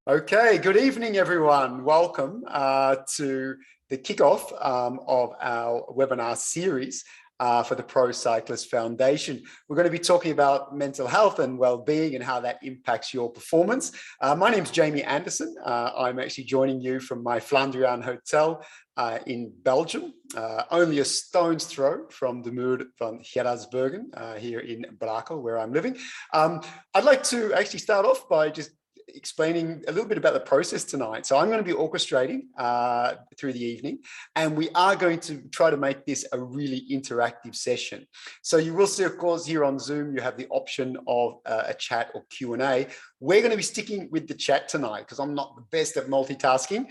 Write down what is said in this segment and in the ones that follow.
Okay, good evening, everyone. Welcome to the kickoff of our webinar series for the Pro Cyclist Foundation. We're going to be talking about mental health and well-being and how that impacts your performance. My name's Jamie Anderson. I'm actually joining you from my Flandrian hotel in Belgium, only a stone's throw from the Muur van Gerardsbergen here in Brakel, where I'm living. I'd like to actually start off by just explaining a little bit about the process tonight. So I'm going to be orchestrating through the evening, and we are going to try to make this a really interactive session. So you will see, of course, here on Zoom, you have the option of a chat or Q&A. We're going to be sticking with the chat tonight because I'm not the best at multitasking.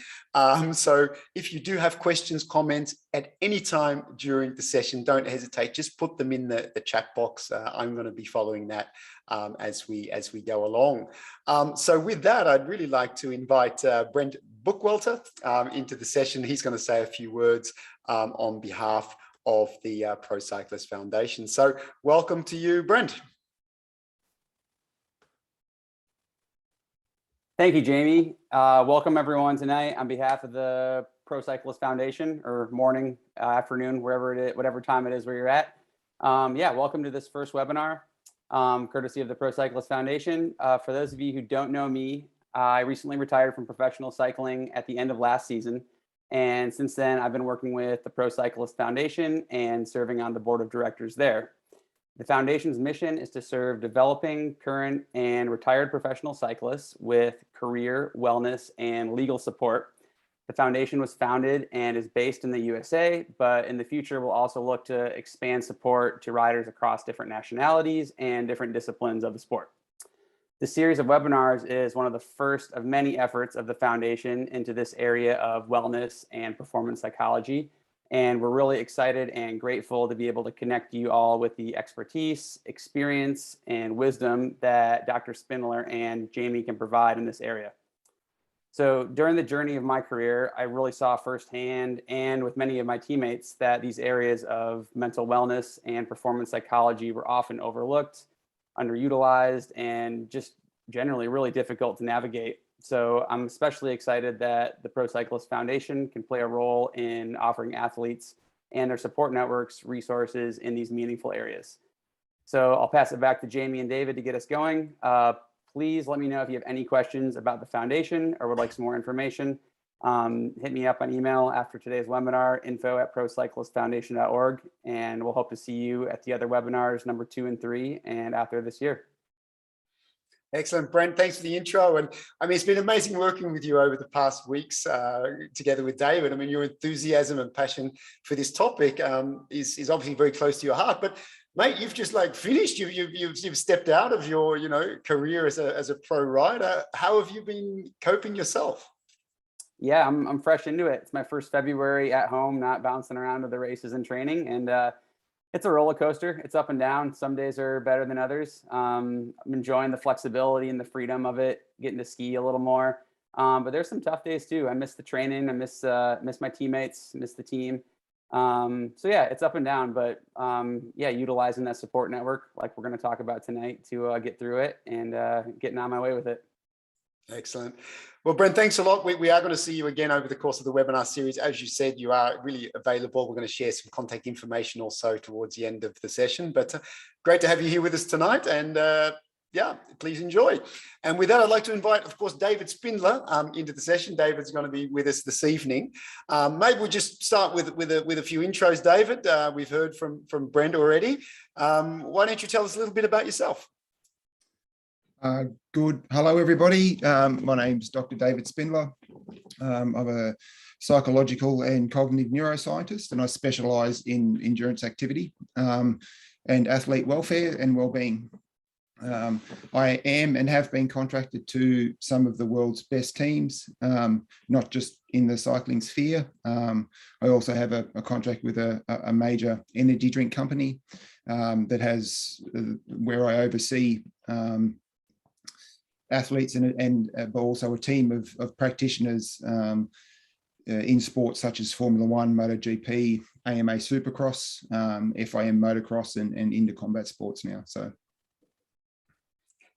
So if you do have questions, comments at any time during the session, don't hesitate. Just put them in the chat box. I'm going to be following that as we go along. So with that, I'd really like to invite Brent Bookwalter into the session. He's going to say a few words on behalf of the Pro Cyclist Foundation. So welcome to you, Brent. Thank you, Jamie. Welcome everyone tonight on behalf of the Pro Cyclist Foundation, or morning, afternoon, wherever it is, whatever time it is where you're at. Yeah, welcome to this first webinar, courtesy of the Pro Cyclist Foundation. For those of you who don't know me, I recently retired from professional cycling at the end of last season. And since then, I've been working with the Pro Cyclist Foundation and serving on the board of directors there. The foundation's mission is to serve developing, current, and retired professional cyclists with career, wellness, and legal support. The foundation was founded and is based in the USA, but in the future, we'll also look to expand support to riders across different nationalities and different disciplines of the sport. This series of webinars is one of the first of many efforts of the foundation into this area of wellness and performance psychology. And we're really excited and grateful to be able to connect you all with the expertise, experience, and wisdom that Dr. Spindler and Jamie can provide in this area. So during the journey of my career, I really saw firsthand and with many of my teammates that these areas of mental wellness and performance psychology were often overlooked, underutilized, and just generally really difficult to navigate. So I'm especially excited that the Pro Cyclist Foundation can play a role in offering athletes and their support networks resources in these meaningful areas. So I'll pass it back to Jamie and David to get us going. Please let me know if you have any questions about the foundation or would like some more information. Hit me up on email after today's webinar, info@procyclistfoundation.org, and we'll hope to see you at the other webinars, number 2 and 3, and after this year. Excellent, Brent. Thanks for the intro. And I mean, it's been amazing working with you over the past weeks together with David. I mean, your enthusiasm and passion for this topic is obviously very close to your heart. But mate, you've just like finished. You've stepped out of your career as a pro rider. How have you been coping yourself? Yeah, I'm fresh into it. It's my first February at home, not bouncing around to the races and training, and it's a roller coaster. It's up and down. Some days are better than others. I'm enjoying the flexibility and the freedom of it, getting to ski a little more. But there's some tough days too. I miss the training. I miss my teammates, miss the team. So yeah, it's up and down, but yeah, utilizing that support network like we're going to talk about tonight to get through it and getting on my way with it. Excellent. Well, Brent, thanks a lot. We are going to see you again over the course of the webinar series. As you said, you are really available. We're going to share some contact information also towards the end of the session. But great to have you here with us tonight. And yeah, please enjoy. And with that, I'd like to invite, of course, David Spindler into the session. David's going to be with us this evening. Maybe we'll just start with a few intros, David. We've heard from Brent already. Why don't you tell us a little bit about yourself? Good. Hello, everybody. My name's Dr. David Spindler. I'm a psychological and cognitive neuroscientist, and I specialise in endurance activity and athlete welfare and well-being. I am and have been contracted to some of the world's best teams, not just in the cycling sphere. I also have a contract with a major energy drink company that has where I oversee athletes but also a team of practitioners in sports such as Formula One, MotoGP, AMA Supercross, FIM Motocross, and into combat sports now. So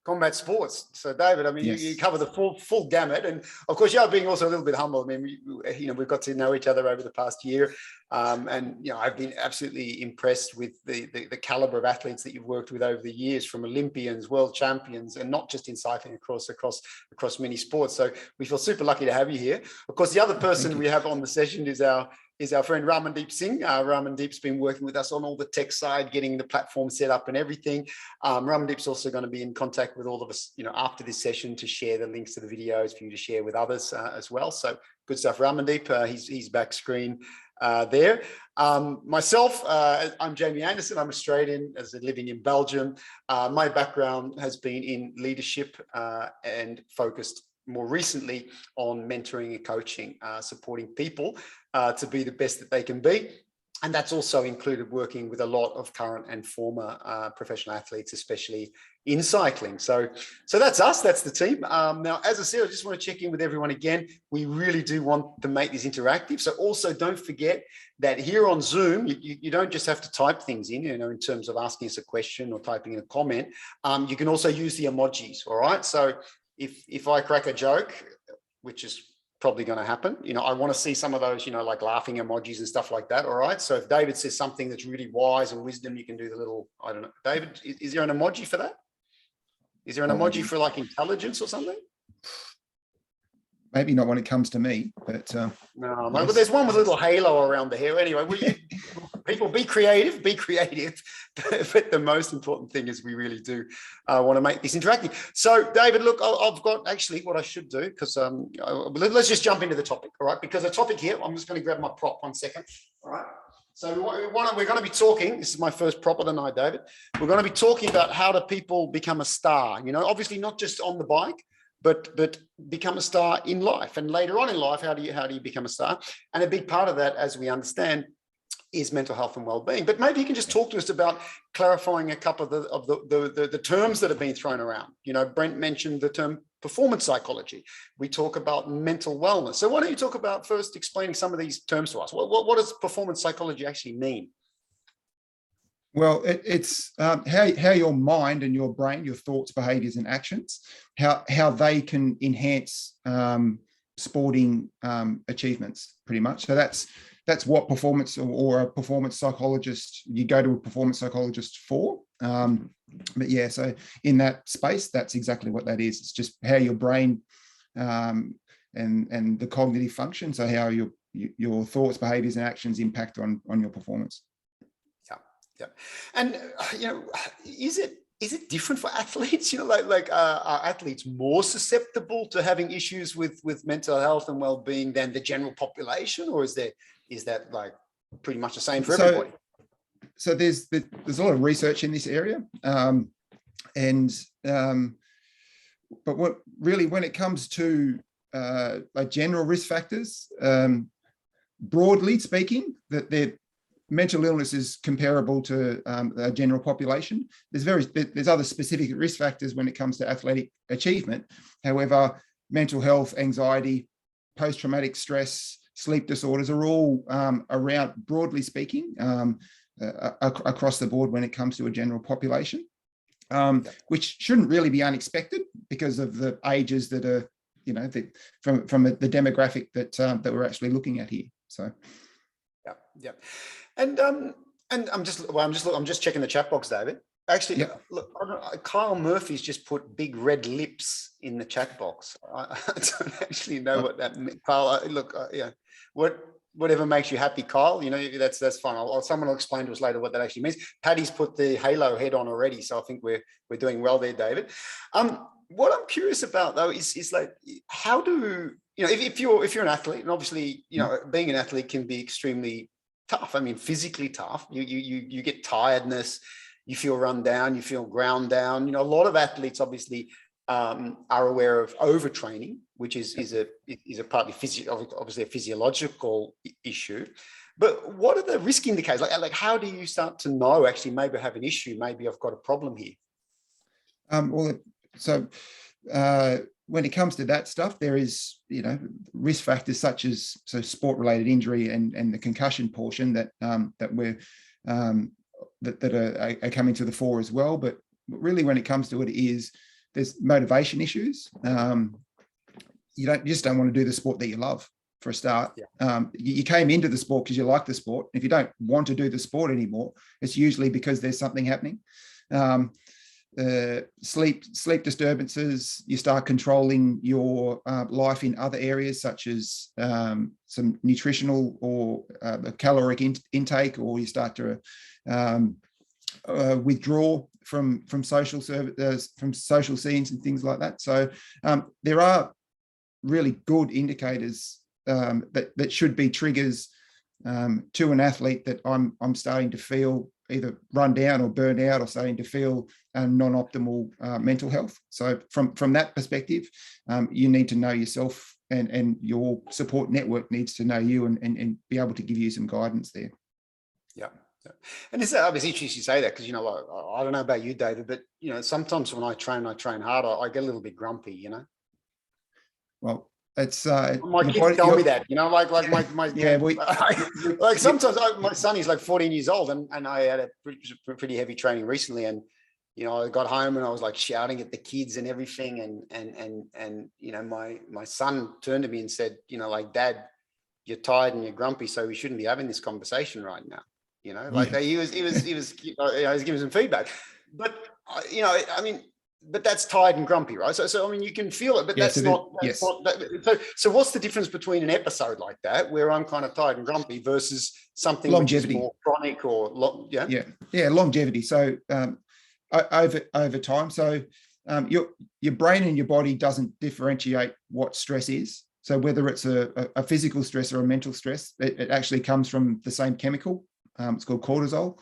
combat sports. So David, I mean, Yes. you cover the full gamut, and of course you are being also a little bit humble. I mean, we've got to know each other over the past year, and I've been absolutely impressed with the caliber of athletes that you've worked with over the years, from Olympians, world champions, and not just in cycling, across many sports. So we feel super lucky to have you here. Of course, the other person we have on the session is our friend Ramandeep Singh. Ramandeep's been working with us on all the tech side, getting the platform set up and everything. Ramandeep's also going to be in contact with all of us, after this session, to share the links to the videos for you to share with others as well. So good stuff, Ramandeep. He's back screen there. Myself, I'm Jamie Anderson. I'm Australian, living in Belgium. My background has been in leadership and focused more recently on mentoring and coaching, supporting people to be the best that they can be. And that's also included working with a lot of current and former professional athletes, especially in cycling. So that's us, that's the team. Now, as I said, I just want to check in with everyone again. We really do want to make this interactive. So also don't forget that here on Zoom, you don't just have to type things in terms of asking us a question or typing in a comment. You can also use the emojis, all right? So if I crack a joke, which is probably going to happen, I want to see some of those, like laughing emojis and stuff like that. All right. So if David says something that's really wise and wisdom, you can do the little, I don't know. David, is there an emoji for that? Is there an emoji for like intelligence or something? Maybe not when it comes to me, but no, yes. But there's one with a little halo around the hair. Anyway, people be creative, but the most important thing is we really do want to make this interactive. So David, look, I've got actually what I should do, because let's just jump into the topic, all right? Because the topic here, I'm just going to grab my prop 1 second, all right? So we're going to be talking, this is my first prop of the night, David. We're going to be talking about how do people become a star, obviously not just on the bike, but become a star in life, and later on in life, how do you become a star? And a big part of that, as we understand, is mental health and well-being. But maybe you can just talk to us about clarifying a couple of the terms that have been thrown around. Brent mentioned the term performance psychology. We talk about mental wellness. So why don't you talk about first explaining some of these terms to us? What does performance psychology actually mean? Well, it's how your mind and your brain, your thoughts, behaviors, and actions, how they can enhance sporting achievements, pretty much. So that's what performance or a performance psychologist, you go to a performance psychologist for. But yeah, so in that space, that's exactly what that is. It's just how your brain and the cognitive function, so how your thoughts, behaviors, and actions impact on your performance. Yeah. And, is it different for athletes? Are athletes more susceptible to having issues with mental health and well-being than the general population? Or is that like pretty much the same for everybody? So there's a lot of research in this area. But when it comes to like general risk factors, broadly speaking, that they're mental illness is comparable to a general population. There's other specific risk factors when it comes to athletic achievement. However, mental health, anxiety, post-traumatic stress, sleep disorders are all around, broadly speaking, across the board when it comes to a general population, which shouldn't really be unexpected because of the ages that are, from the demographic that we're actually looking at here. So, yeah. And I'm just checking the chat box, David. Actually, look, Kyle Murphy's just put big red lips in the chat box. I don't actually know what that means. Kyle, whatever makes you happy, Kyle. That's fine. Someone will explain to us later what that actually means. Paddy's put the halo head on already, so I think we're doing well there, David. What I'm curious about though is like, how do if you're an athlete, and obviously being an athlete can be extremely tough. I mean, physically tough. You get tiredness, you feel run down, you feel ground down. A lot of athletes obviously are aware of overtraining, which is a partly obviously a physiological issue. But what are the risk indicators? Like how do you start to know actually maybe I have an issue, maybe I've got a problem here? When it comes to that stuff, there is, risk factors such as sport-related injury and the concussion portion that are coming to the fore as well. But really, when it comes to it, is there's motivation issues. You just don't want to do the sport that you love, for a start. You came into the sport because you like the sport. If you don't want to do the sport anymore, it's usually because there's something happening. Sleep disturbances, you start controlling your life in other areas, such as some nutritional or caloric intake, or you start to withdraw from social scenes and things like that. So there are really good indicators that should be triggers to an athlete that I'm starting to feel either run down or burned out, or starting to feel non-optimal mental health. So from that perspective, you need to know yourself, and your support network needs to know you and be able to give you some guidance there. Yeah. And it's interesting you say that, because, like, I don't know about you, David, but, sometimes when I train hard, I get a little bit grumpy, Well, it's my kids tell me that, like my yeah, like sometimes my son is like 14 years old, and I had a pretty heavy training recently, and I got home and I was like shouting at the kids and everything, and my son turned to me and said, like, Dad, you're tired and you're grumpy, so we shouldn't be having this conversation right now. Like he was giving some feedback, but but that's tired and grumpy, right? So I mean, you can feel it, but that's not. So what's the difference between an episode like that, where I'm kind of tired and grumpy, versus something longevity, which is more chronic or longevity. So over time, so your brain and your body doesn't differentiate what stress is. So whether it's a physical stress or a mental stress, it actually comes from the same chemical. It's called cortisol.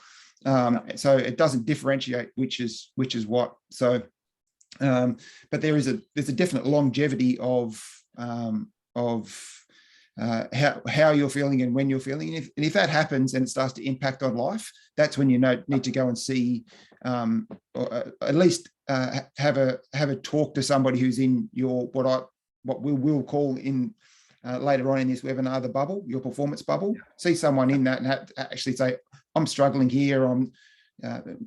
So it doesn't differentiate which is what. So, but there's a definite longevity of how you're feeling and when you're feeling. And if that happens and it starts to impact on life, that's when you need to go and see, or at least have a talk to somebody who's in your what we will call in later on in this webinar, the bubble, your performance bubble. See someone in that and actually say, I'm struggling here.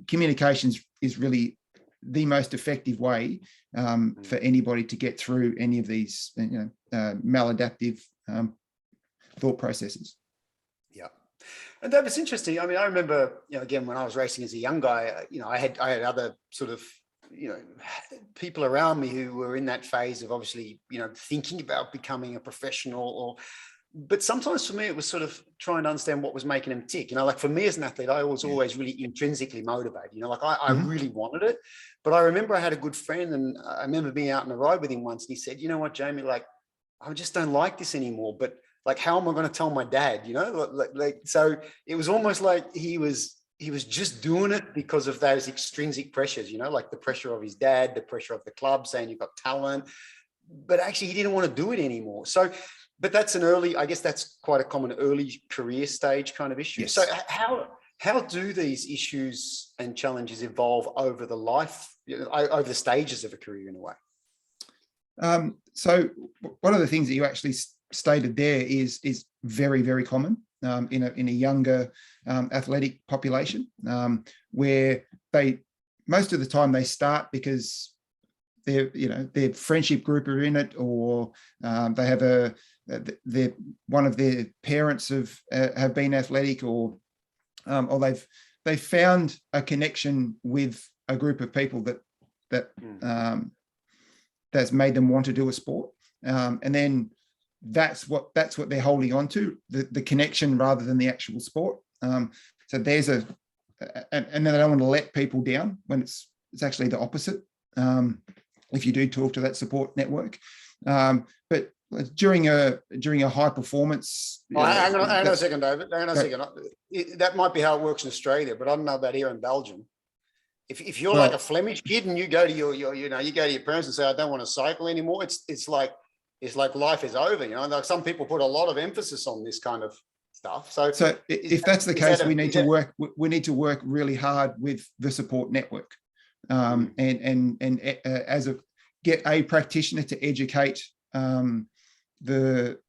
Communications is really the most effective way for anybody to get through any of these maladaptive thought processes. Yeah. And that was interesting. I mean, I remember, again, when I was racing as a young guy, I had other sort of, people around me who were in that phase of obviously, thinking about becoming a professional, but sometimes for me, it was sort of trying to understand what was making them tick. Like for me as an athlete, I was always really intrinsically motivated, like I really wanted it. But I remember I had a good friend, and I remember being out on a ride with him once, and he said, you know what, Jamie, like, I just don't like this anymore, but like, how am I going to tell my dad, so it was almost like he was just doing it because of those extrinsic pressures, like the pressure of his dad, the pressure of the club saying you've got talent, but actually he didn't want to do it anymore. So, but that's I guess that's quite a common early career stage kind of issue. Yes. So how do these issues and challenges evolve over the life, over the stages of a career in a way? So one of the things that you actually stated there is very, very common in a younger athletic population, where most of the time they start because their friendship group are in it, or they have one of their parents have been athletic, or they've found a connection with a group of people that's made them want to do a sport, and then that's what they're holding on to, the connection rather than the actual sport. So there's and then they don't want to let people down when it's actually the opposite. If you do talk to that support network, but during a high performance. Hang on a second, David. Hang on a second. That might be how it works in Australia, but I don't know about here in Belgium. If you're like a Flemish kid and you go to you go to your parents and say, I don't want to cycle anymore, it's like life is over. Like some people put a lot of emphasis on this kind of stuff. So if that's the case, we need to work really hard with the support network, and get a practitioner to educate the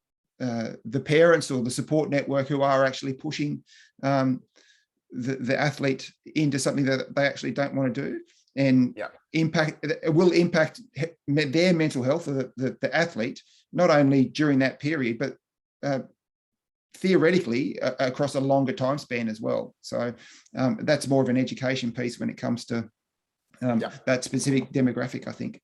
parents or the support network who are actually pushing the athlete into something that they actually don't want to do, and Yeah. it will impact their mental health of the athlete, not only during that period, but theoretically across a longer time span as well. So that's more of an education piece when it comes to that specific demographic, I think.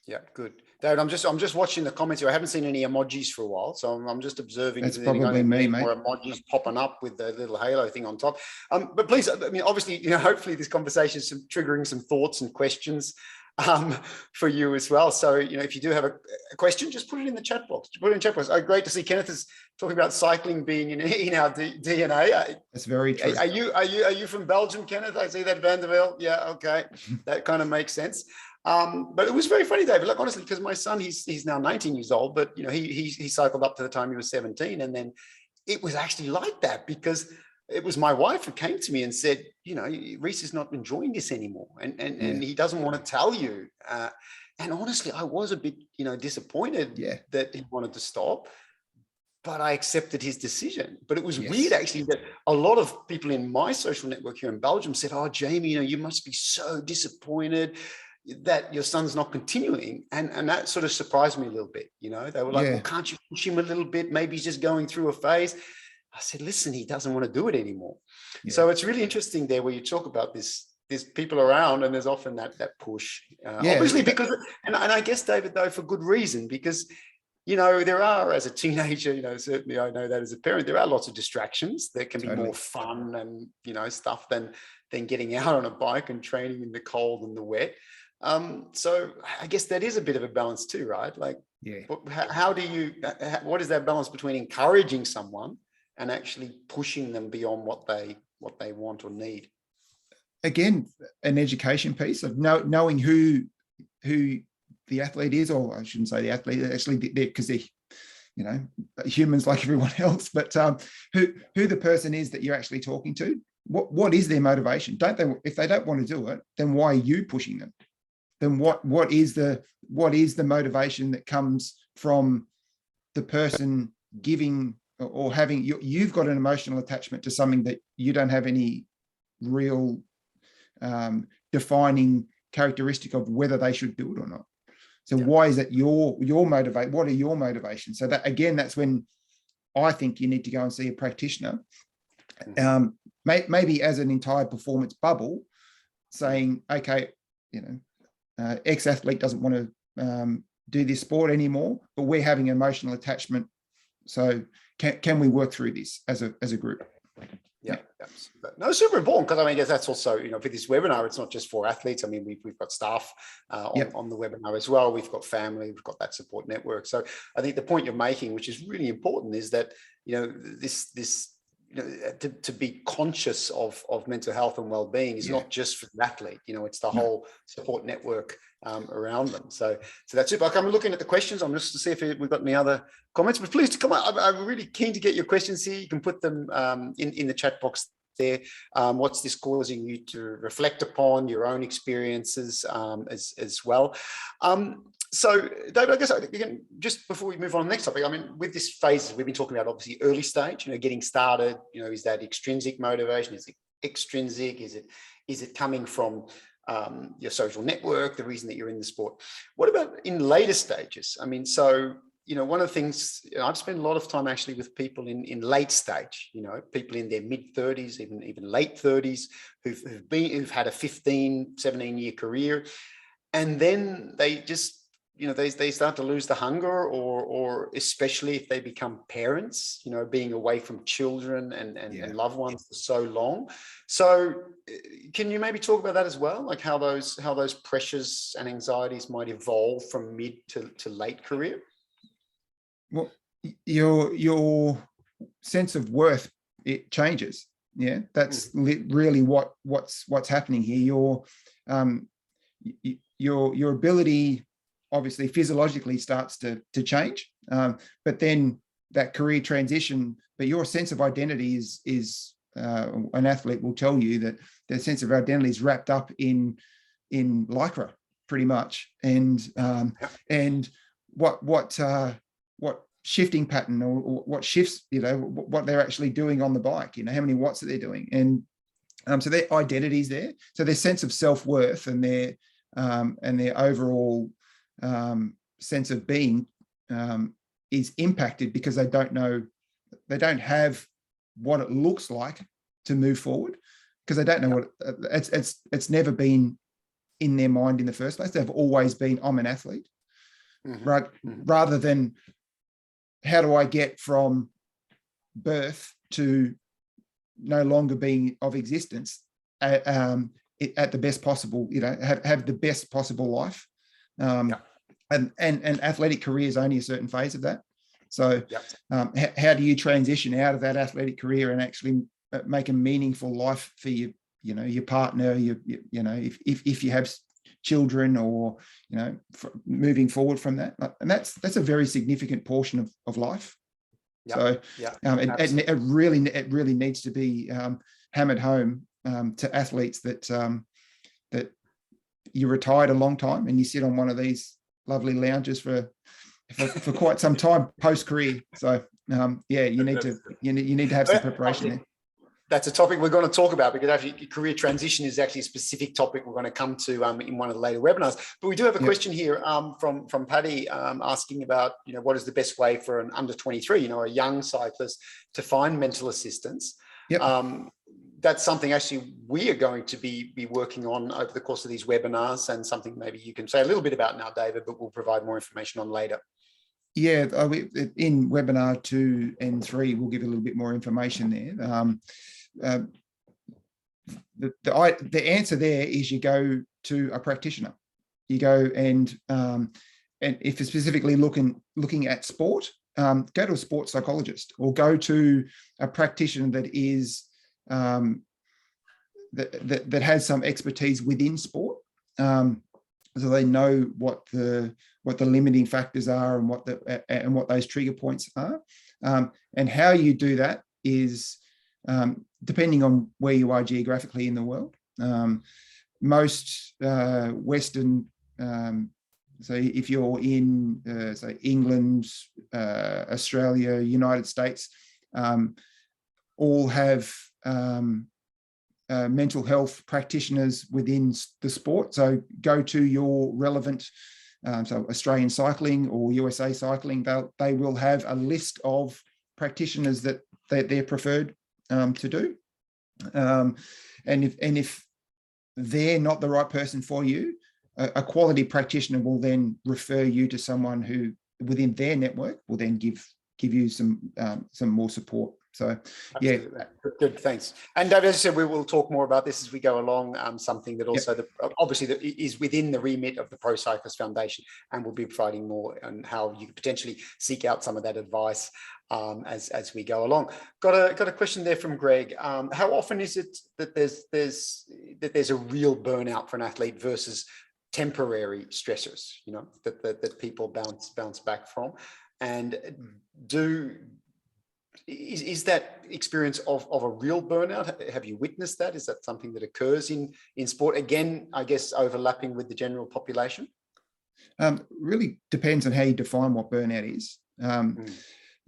Yeah, good. David, I'm just watching the comments here. I haven't seen any emojis for a while, so I'm just observing. That's probably me, mate. More emojis popping up with the little halo thing on top. But please, I mean, obviously, hopefully this conversation is triggering some thoughts and questions for you as well. So, if you do have a question, just put it in the chat box. Great to see Kenneth is talking about cycling being in our DNA. That's very true. Are you from Belgium, Kenneth? I see that, Vanderbilt. Yeah, okay, that kind of makes sense. But it was very funny, David. Like, honestly, because my son, he's now 19 years old, but he cycled up to the time he was 17, and then it was actually like that because it was my wife who came to me and said, Reese is not enjoying this anymore, and he doesn't want to tell you. And honestly, I was a bit disappointed that he wanted to stop, but I accepted his decision. But it was weird actually that a lot of people in my social network here in Belgium said, "Oh, Jamie, you must be so disappointed that your son's not continuing," and that sort of surprised me a little bit. They were like, "Well, can't you push him a little bit? Maybe he's just going through a phase." I said, "Listen, he doesn't want to do it anymore." So it's really interesting there where you talk about there's people around, and there's often that push, obviously because, and I guess, David, though, for good reason, because there are, as a teenager, certainly I know that as a parent, there are lots of distractions that can be more fun and stuff than getting out on a bike and training in the cold and the wet. So I guess that is a bit of a balance too, right? Like, what is that balance between encouraging someone and actually pushing them beyond what they want or need? Again, an education piece of knowing who the athlete is, or I shouldn't say the athlete, actually, because they're humans like everyone else, but who the person is that you're actually talking to. What is their motivation? If they don't want to do it, then why are you pushing them? Then what is the motivation that comes from the person giving or having? You've got an emotional attachment to something that you don't have any real defining characteristic of whether they should do it or not. So why is that your motivate? What are your motivations? So that, again, that's when I think you need to go and see a practitioner, maybe as an entire performance bubble, saying, okay, ex-athlete doesn't want to do this sport anymore, but we're having emotional attachment. So can we work through this as a group? Yeah. No, super important, because I guess that's also, for this webinar, it's not just for athletes. I mean, we've got staff on the webinar as well. We've got family, we've got that support network. So I think the point you're making, which is really important, is that, this to be conscious of mental health and well-being is not just for the athlete. It's the whole support network around them. So that's super. I'm looking at the questions. I'm just to see if we've got any other comments, but please come on. I'm really keen to get your questions here. You can put them in the chat box there. What's this causing you to reflect upon your own experiences as well? So, David, I guess again, just before we move on to the next topic, I mean, with this phase, we've been talking about obviously early stage, getting started, is that extrinsic motivation? Is it extrinsic? Is it coming from your social network, the reason that you're in the sport? What about in later stages? I mean, so, one of the things, I've spent a lot of time actually with people in late stage, people in their mid 30s, even late 30s, who've had a 15, 17-year career. And then they just, they start to lose the hunger, or especially if they become parents, being away from children and loved ones for so long. So can you maybe talk about that as well? Like how those pressures and anxieties might evolve from mid to late career? Well, your sense of worth, it changes. Yeah, that's really what's happening here. Your ability, obviously physiologically, starts to change, but then that career transition, but your sense of identity is an athlete will tell you that their sense of identity is wrapped up in lycra, pretty much, and what shifting pattern or what shifts, what they're actually doing on the bike, how many watts that they're doing. And So their identity's there. So their sense of self-worth and their overall sense of being is impacted because they don't have what it looks like to move forward, because they don't know what it's never been in their mind in the first place. They've always been, I'm an athlete, right? Rather than how do I get from birth to no longer being of existence at the best possible, have the best possible life. And athletic career is only a certain phase of that. So how do you transition out of that athletic career and actually make a meaningful life for your partner, if you have children, or moving forward from that? And that's a very significant portion of life. So it really needs to be hammered home to athletes that you retired a long time and you sit on one of these lovely lounges for quite some time post career. So you need to have some preparation there. That's a topic we're going to talk about, because actually career transition is actually a specific topic we're going to come to in one of the later webinars. But we do have a question here from Paddy asking about, what is the best way for an under 23, a young cyclist, to find mental assistance. That's something actually we are going to be working on over the course of these webinars, and something maybe you can say a little bit about now, David, but we'll provide more information on later. Yeah, in webinar 2 and 3, we'll give a little bit more information there. The answer there is you go to a practitioner. You go and if you're specifically looking at sport, go to a sports psychologist, or go to a practitioner that is that has some expertise within sport, so they know what the limiting factors are and what those trigger points are, and how you do that is depending on where you are geographically in the world. Most Western, so if you're in say England, Australia, United States, all have mental health practitioners within the sport. So go to your relevant, so Australian Cycling or USA Cycling, they will have a list of practitioners that they're preferred to do. And if they're not the right person for you, a quality practitioner will then refer you to someone who within their network will then give you some more support. So absolutely. Good, thanks. And David, as I said, we will talk more about this as we go along. Something that also obviously that is within the remit of the Pro Cyclist Foundation, and we'll be providing more on how you could potentially seek out some of that advice as we go along. Got a question there from Greg. How often is it that there's a real burnout for an athlete versus temporary stressors, that people bounce back from? And is that experience of a real burnout? Have you witnessed that? Is that something that occurs in sport? Again, I guess overlapping with the general population? Really depends on how you define what burnout is.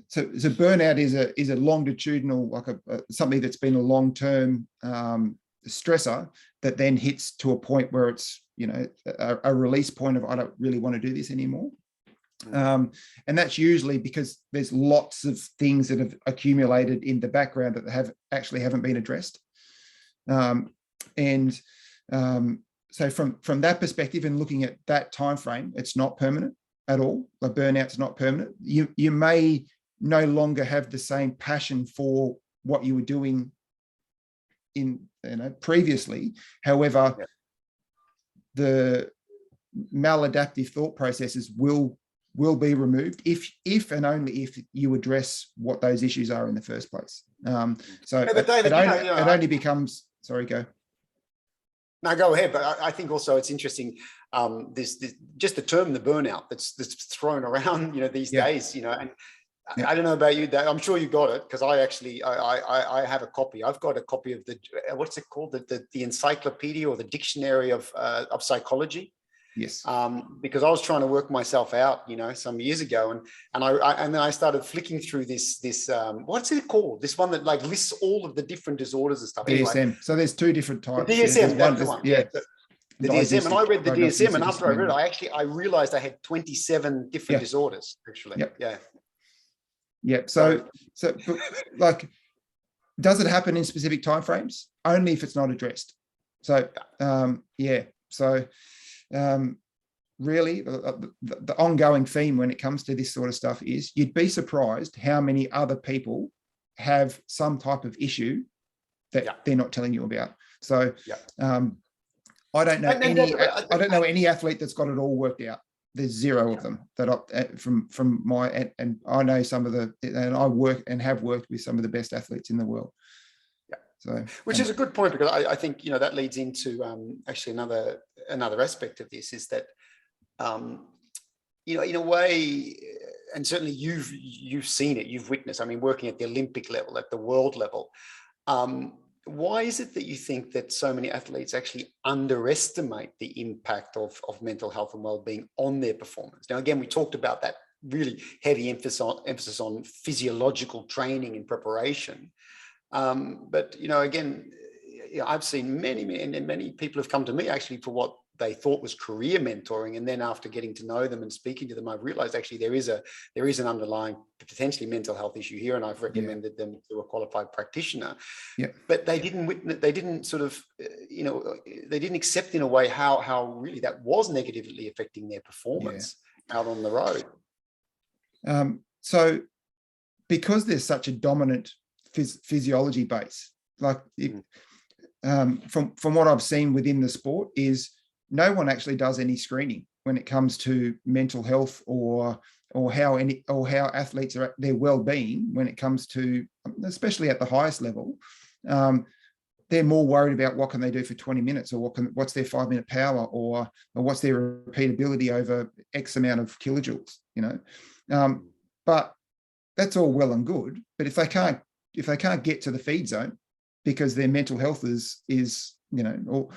So burnout is a longitudinal, like something that's been a long-term stressor that then hits to a point where it's a release point of, I don't really want to do this anymore. And that's usually because there's lots of things that have accumulated in the background that haven't been addressed. So from that perspective, and looking at that time frame, it's not permanent at all. The burnout's not permanent. You may no longer have the same passion for what you were doing previously. However, the maladaptive thought processes will be removed if and only if you address what those issues are in the first place. So David, it only becomes, sorry, go. No, go ahead. But I think also it's interesting, this just the term, the burnout that's thrown around, these days, and I don't know about you, Dave. I'm sure you got it, because I have a copy. I've got a copy of the, what's it called? The encyclopedia or the dictionary of psychology. Yes. Because I was trying to work myself out, some years ago, and then I started flicking through this what's it called? This one that like lists all of the different disorders and stuff. DSM. Anyway, So there's two different types. the DSM, that's the one. Yeah. The DSM, and I read the DSM, and diagnosis after I read it, I realized I had 27 different disorders, actually. Yep. Yeah. Yeah. So like, does it happen in specific timeframes? Only if it's not addressed. So So really, the ongoing theme when it comes to this sort of stuff is you'd be surprised how many other people have some type of issue that they're not telling you about. So I don't know any athlete that's got it all worked out. There's zero of them that from my, and I know some of and I work and have worked with some of the best athletes in the world. So, which is a good point, because I think that leads into actually another aspect of this is that in a way, and certainly you've seen it, you've witnessed. I mean, working at the Olympic level, at the world level, why is it that you think that so many athletes actually underestimate the impact of mental health and well-being on their performance? Now, again, we talked about that really heavy emphasis on physiological training and preparation. But again, I've seen many people have come to me actually for what they thought was career mentoring, and then after getting to know them and speaking to them, I've realized actually there is an underlying potentially mental health issue here, and I've recommended them to a qualified practitioner. But they didn't sort of they didn't accept in a way how really that was negatively affecting their performance out on the road. So because there's such a dominant physiology base, like from what I've seen within the sport, is no one actually does any screening when it comes to mental health or how athletes are at their well-being when it comes to, especially at the highest level. They're more worried about what can they do for 20 minutes, or what's their 5-minute power, or what's their repeatability over X amount of kilojoules, but that's all well and good. But if they can't get to the feed zone because their mental health is or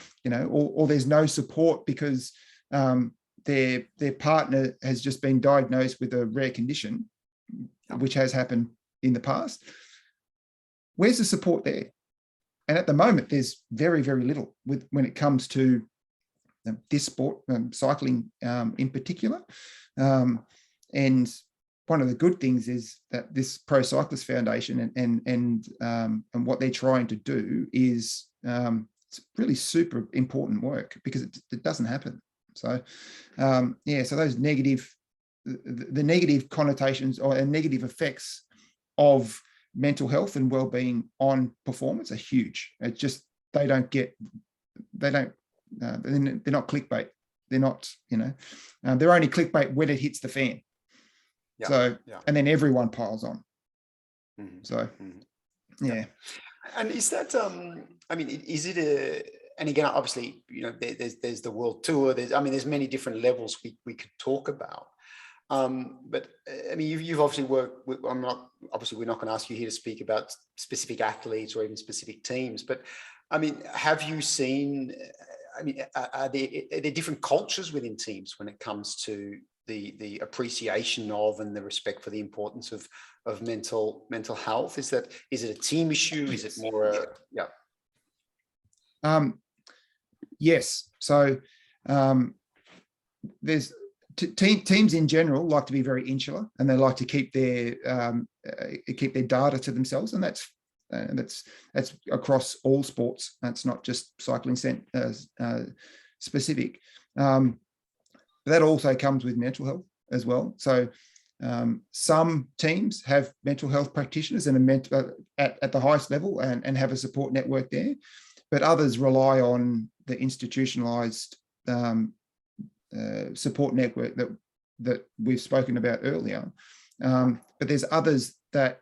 there's no support because their partner has just been diagnosed with a rare condition, which has happened in the past, where's the support there? And at the moment, there's very, very little when it comes to this sport, cycling in particular. And one of the good things is that this Pro Cyclist Foundation and what they're trying to do is it's really super important work, because it doesn't happen. So so those negative connotations or negative effects of mental health and well-being on performance are huge. It's just they're not clickbait. They're not, they're only clickbait when it hits the fan. And then everyone piles on. And is that is it and again, obviously, there's the world tour, there's many different levels we could talk about, but I mean, you've obviously worked with, we're not going to ask you here to speak about specific athletes or even specific teams, but I mean, have you seen, are there different cultures within teams when it comes to the appreciation of and the respect for the importance of mental health? Is it a team issue? Is it more yes. So there's teams in general like to be very insular, and they like to keep their data to themselves, and that's across all sports. That's not just cycling specific. That also comes with mental health as well. So some teams have mental health practitioners and at the highest level and have a support network there, but others rely on the institutionalized support network that we've spoken about earlier. But there's others that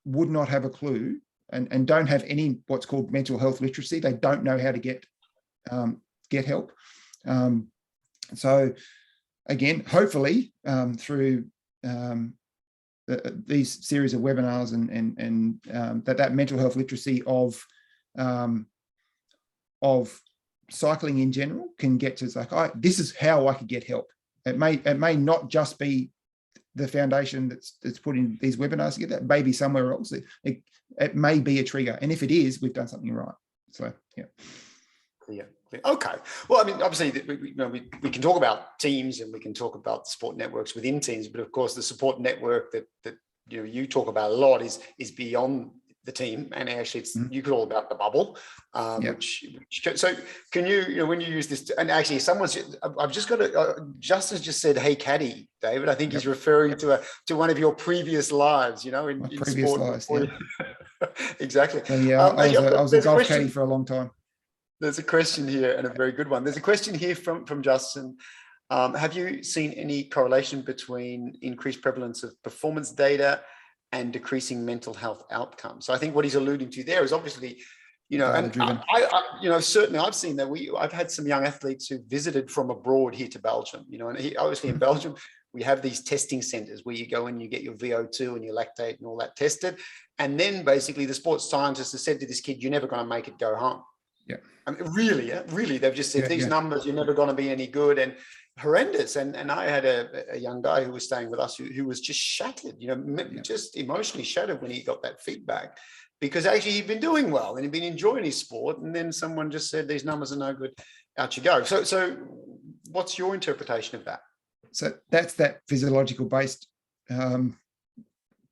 would not have a clue and don't have any what's called mental health literacy. They don't know how to get help. So again, hopefully through these series of webinars and that mental health literacy of cycling in general can get to, it's like, this is how I could get help. It may not just be the foundation that's putting these webinars together. It may be somewhere else. It may be a trigger, and if it is, we've done something right. So yeah. Yeah. Okay. Well, I mean, obviously, we can talk about teams and we can talk about support networks within teams, but of course, the support network that you talk about a lot is beyond the team, and actually, you could all about the bubble. So, can you, when you use this, and actually, I've just got Justin's just said, "Hey, Caddy, David." I think he's referring to one of your previous lives. In previous sport lives. Yeah. Exactly. So, yeah, I was a golf caddy for a long time. There's a question here, and a very good one. There's a question here from Justin. Have you seen any correlation between increased prevalence of performance data and decreasing mental health outcomes? So I think what he's alluding to there is obviously, and I certainly I've seen that. I've had some young athletes who visited from abroad here to Belgium. And obviously in Belgium we have these testing centers where you go and you get your VO2 and your lactate and all that tested, and then basically the sports scientist has said to this kid, "You're never going to make it go home." Yeah. I mean, really, they've just said these numbers, you're never going to be any good, and horrendous. And I had a young guy who was staying with us who was just shattered, just emotionally shattered when he got that feedback, because actually he'd been doing well and he'd been enjoying his sport, and then someone just said these numbers are no good, out you go. So what's your interpretation of that? So that's that physiological based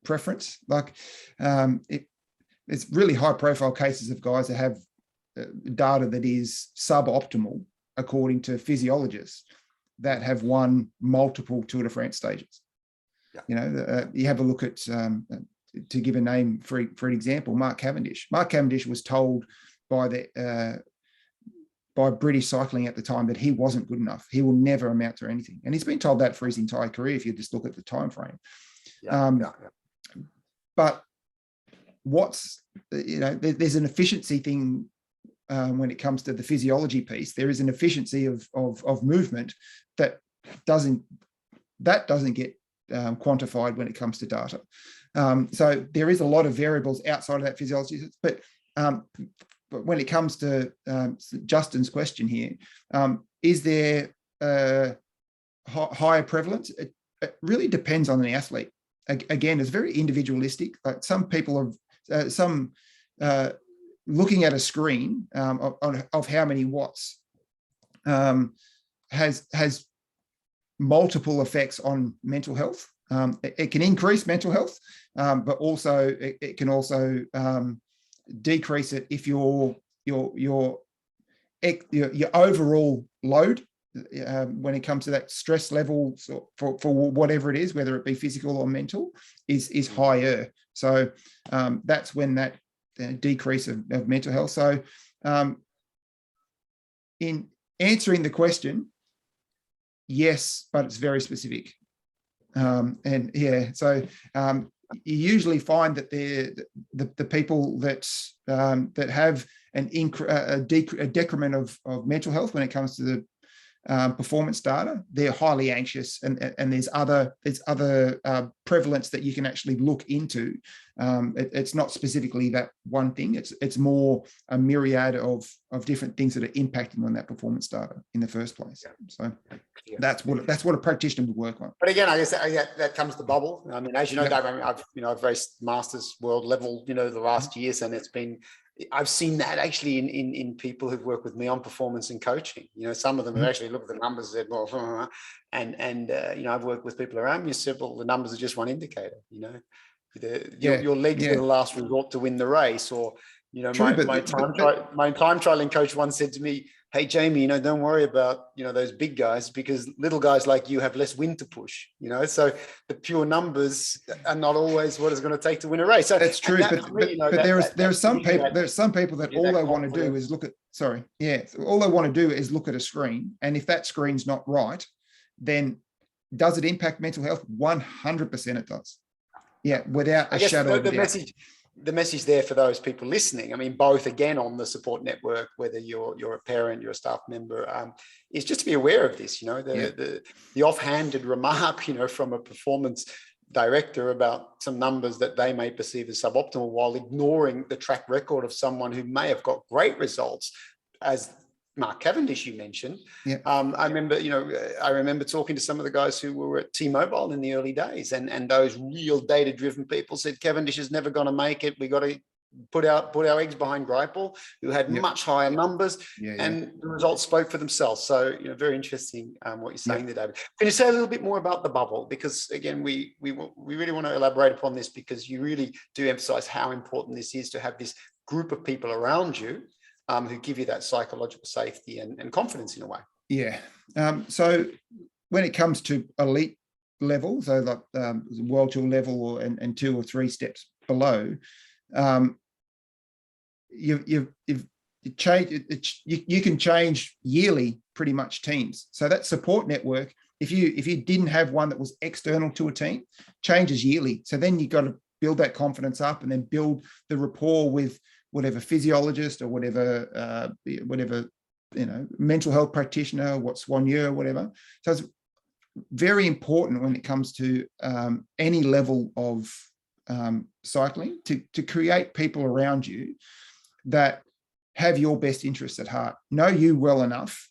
preference. Like it's really high profile cases of guys that have data that is suboptimal according to physiologists that have won multiple Tour de France stages. Yeah. You have a look at, to give a name for an example, Mark Cavendish. Mark Cavendish was told by British cycling at the time that he wasn't good enough. He will never amount to anything, and he's been told that for his entire career if you just look at the time frame. But there's an efficiency thing. When it comes to the physiology piece, there is an efficiency of movement that doesn't get quantified when it comes to data. So there is a lot of variables outside of that physiology. But when it comes to Justin's question here, is there higher prevalence? It really depends on the athlete. Again, it's very individualistic. Like some people have looking at a screen of how many watts has multiple effects on mental health. It can increase mental health, but also it can also decrease it if your overall load when it comes to that stress level for whatever it is, whether it be physical or mental, is higher. So that's when that decrease of mental health. So in answering the question, yes, but it's very specific. So you usually find that the people that have a decrement of mental health when it comes to the performance data, they're highly anxious, and there's other prevalence that you can actually look into. It's not specifically that one thing. It's more a myriad of different things that are impacting on that performance data in the first place. So that's what a practitioner would work on. But again, I guess that comes to bubble. I mean, as you know, Dave, I mean, I've raced masters world level, the last years, and I've seen that actually in people who've worked with me on performance and coaching. Some of them have actually looked at the numbers and said, well, and I've worked with people around me, said, well, the numbers are just one indicator. Your legs are the last resort to win the race. Or my time trialing coach once said to me, "Hey Jamie, don't worry about those big guys, because little guys like you have less wind to push." So the pure numbers are not always what it's going to take to win a race. So that's true, but there are some people that all they want to do is look at. All they want to do is look at a screen, and if that screen's not right, then does it impact mental health? 100% it does. Yeah, without a shadow of a doubt. The message there for those people listening, I mean, both again on the support network, whether you're a parent, you're a staff member, is just to be aware of this. The offhanded remark, from a performance director about some numbers that they may perceive as suboptimal, while ignoring the track record of someone who may have got great results, as Mark Cavendish you mentioned. Yeah. I remember talking to some of the guys who were at T-Mobile in the early days, and those real data-driven people said Cavendish is never going to make it. We got to put our eggs behind Greipel, who had much higher numbers, and the results spoke for themselves. So, very interesting what you're saying there, David. Can you say a little bit more about the bubble? Because again, we really want to elaborate upon this, because you really do emphasize how important this is to have this group of people around you who give you that psychological safety and confidence in a way. Yeah. So when it comes to elite level, so like world tour level and 2 or 3 steps below, you can change yearly pretty much teams. So that support network, if you didn't have one that was external to a team, changes yearly. So then you've got to build that confidence up and then build the rapport with whatever physiologist or whatever mental health practitioner, what soigneur, whatever. So it's very important when it comes to any level of cycling to create people around you that have your best interests at heart, know you well enough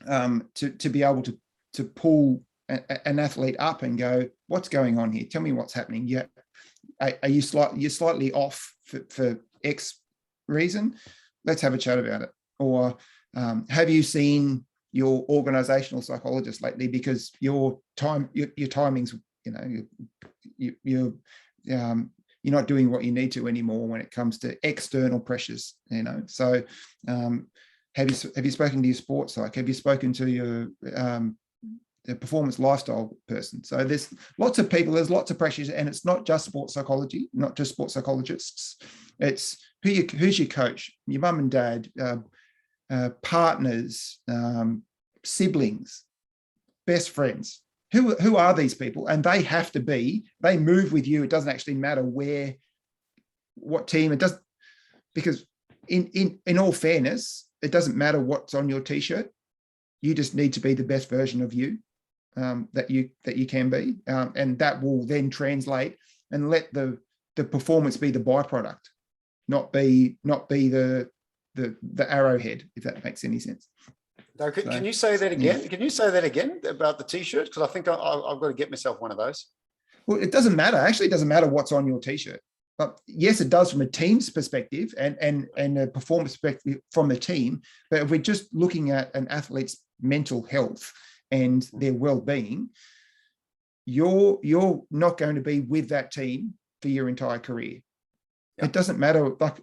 to be able to pull an athlete up and go, what's going on here? Tell me what's happening. Yeah, are you slightly off for X reason? Let's have a chat about it. Or have you seen your organizational psychologist lately, because your timings, you're not doing what you need to anymore when it comes to external pressures, So have you spoken to your sports psych? Have you spoken to your the performance lifestyle person? So there's lots of people, there's lots of pressures, and it's not just sports psychology, not just sports psychologists. It's who's your coach, your mum and dad, partners, siblings, best friends. Who are these people? And they have to be, they move with you. It doesn't actually matter what team it does, because in all fairness, it doesn't matter what's on your t-shirt. You just need to be the best version of you that you can be, and that will then translate and let the performance be the byproduct, not be the arrowhead, if that makes any sense. No, can you say that again? Can you say that again about the t-shirt? Because I think I've got to get myself one of those. Well, it doesn't matter. Actually, it doesn't matter what's on your t-shirt. But yes, it does from a team's perspective and a performance perspective from the team. But if we're just looking at an athlete's mental health and their well-being, you're not going to be with that team for your entire career. Yep. It doesn't matter. Like,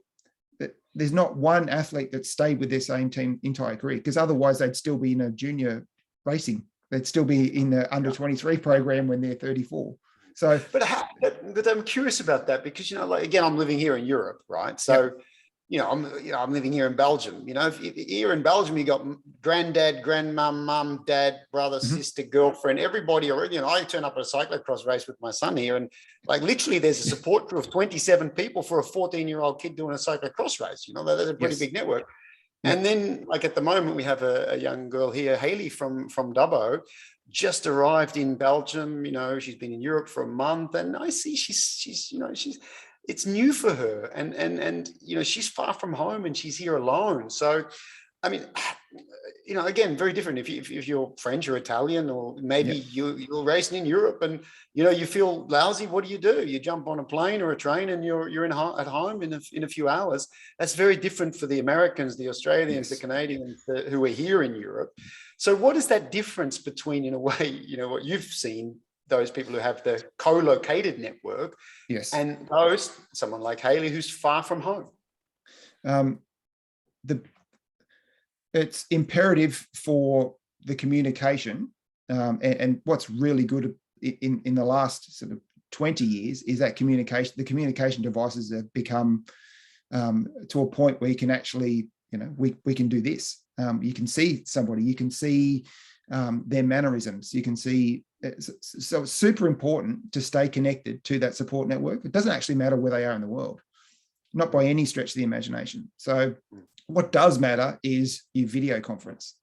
there's not one athlete that stayed with their same team entire career, because otherwise they'd still be in a junior racing. They'd still be in the under 23 program when they're 34. So, but I'm curious about that, because again, I'm living here in Europe, right? So, I'm living here in Belgium. If here in Belgium, you got granddad, grandmum, mum, dad, brother, sister, girlfriend, everybody. I turn up at a cyclocross race with my son here, and literally, there's a support crew of 27 people for a 14-year-old kid doing a cyclocross race. That's a pretty big network. And then, at the moment, we have a young girl here, Haley from Dubbo, just arrived in Belgium. She's been in Europe for a month, and I see she's it's new for her, and she's far from home and she's here alone. So, I mean, again, very different. If you're French or Italian, or maybe you're racing in Europe and you feel lousy, what do? You jump on a plane or a train and you're at home in a few hours. That's very different for the Americans, the Australians, the Canadians who are here in Europe. So what is that difference between, in a way, what you've seen, those people who have the co-located network, and someone like Haley who's far from home? It's imperative for the communication, and what's really good in the last sort of 20 years is that the communication devices have become to a point where you can actually, we can do this. You can see somebody, you can see their mannerisms, you can see. So it's super important to stay connected to that support network. It doesn't actually matter where they are in the world, not by any stretch of the imagination. So what does matter is your video conference.